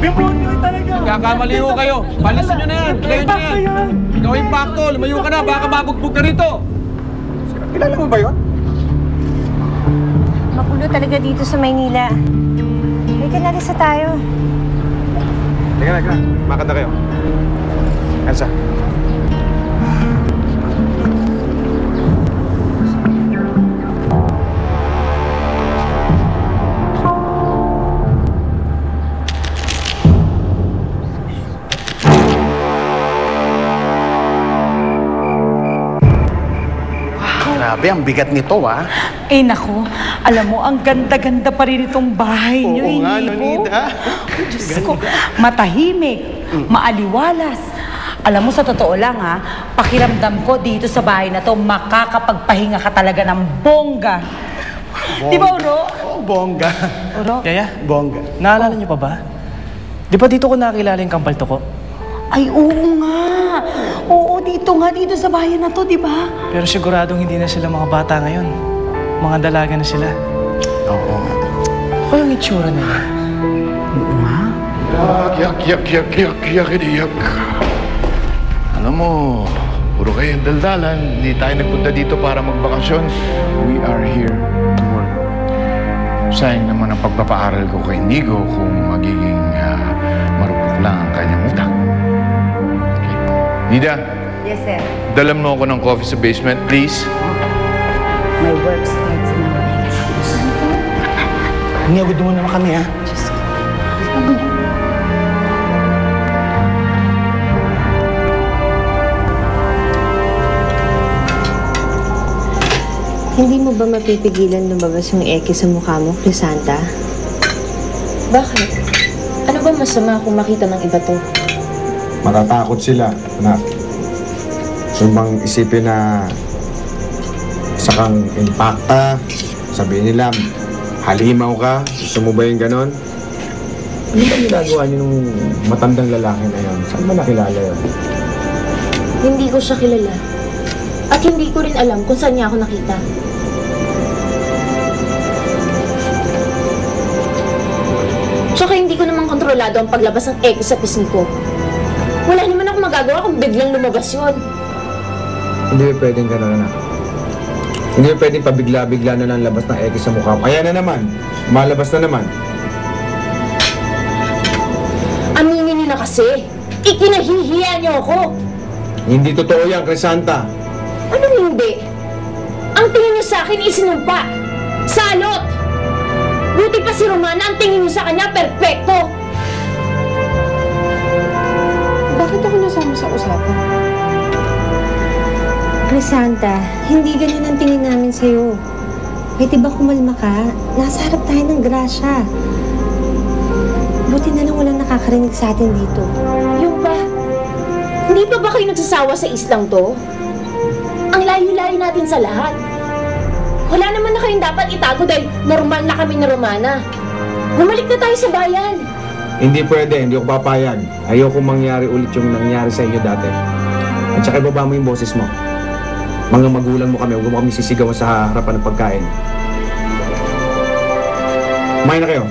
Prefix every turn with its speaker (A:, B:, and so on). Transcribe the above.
A: Demonyo talaga!
B: Nagkakamali ho kayo. Palisin nyo na yan. Layo nyo yan. Ikaw yung pakto. Lumayo ka na. Baka mabugbog ka rito.
A: Kilala mo ba yun?
C: Magulo talaga dito sa Maynila. Halika na, lisa tayo.
A: Teka. Makanta kayo. Elsa.
D: Grabe, ang bigat nito, ah.
E: Eh, naku. Alam mo, ang ganda-ganda pa rin itong bahay niyo.
D: Oo nga,
E: Inigo.
D: Nonita.
E: Diyos ko, matahimik, maaliwalas. Alam mo, sa totoo lang, ha, pakiramdam ko dito sa bahay na to, makakapagpahinga ka talaga ng bongga. Di ba, Uro?
D: Oh, bongga.
E: Uro?
F: Yaya,
D: Bongga.
F: naalala niyo pa ba? Di ba dito ko nakilala yung kampal to ko?
E: Ay, oo nga. Oo, dito sa bahay na to, di ba?
F: Pero siguradong hindi na sila mga bata ngayon. Mga dalaga na sila.
D: Oo.
F: Ako yung itsura nila.
G: Yak. Alam mo, puro kayo daldalan. Hindi tayo nagpunta dito para magbakasyon. We are here to work. Sayang naman ang pagpapaaral ko kay Nigo kung magiging marupok lang ang kanyang utak. Nida,
C: Yes, sir.
G: dalam mo ako ng coffee sa basement, please.
C: My work starts now.
D: Niyagod mo naman kami, ha?
C: Hindi mo ba mapipigilan lumabas yung eke sa mukha mo, Crisanta?
H: Bakit? Ano ba masama kung makita ng iba to?
I: Matatakot sila, anak. So bang isipin na sakang impacta, sabihin nila, halimaw ka, gusto mo ba yung ganon? Ano ba ginagawa niyo nung matandang lalaki na yun? Saan ba nakilala yun?
H: Hindi ko siya kilala. At hindi ko rin alam kung saan niya ako nakita. Tsaka hindi ko naman kontrolado ang paglabas ng eke sa pisngi ko. Wala naman ako magagawa kung biglang lumabas yun.
I: Hindi ba pwedeng ganon, anak? Hindi ba pwedeng pabigla-bigla na lang labas ng eke sa mukha? Kaya na naman, malabas na naman.
H: Aminin niyo na kasi. Ikinahihiya niyo ako.
I: Hindi totoo yan, Crisanta.
H: Anong hindi? Ang tingin niyo sa akin isinumpa. Salot! Buti pa si Romana, ang tingin niyo sa kanya, perpekto!
C: Bakit ako nasama sa usapan? Crisanta, hindi ganun ang tingin namin sa'yo. Pwede ba kumalma ka? Nasa harap tayo ng grasya. Buti na lang walang nakakarinig sa atin dito.
H: Yung ba? Hindi pa ba kayo nagsasawa sa islang to? Ang layo-layo natin sa lahat. Wala naman na kayong dapat itago dahil normal na kami na Romana. Bumalik na tayo sa bayan.
I: Hindi pwede, hindi ako papayag. Ayoko mangyari ulit yung nangyari sa inyo dati. At saka ibaba mo yung boses mo. Mga magulang mo kami, huwag mo kami sisigawan sa harapan ng pagkain. Kumain na kayo.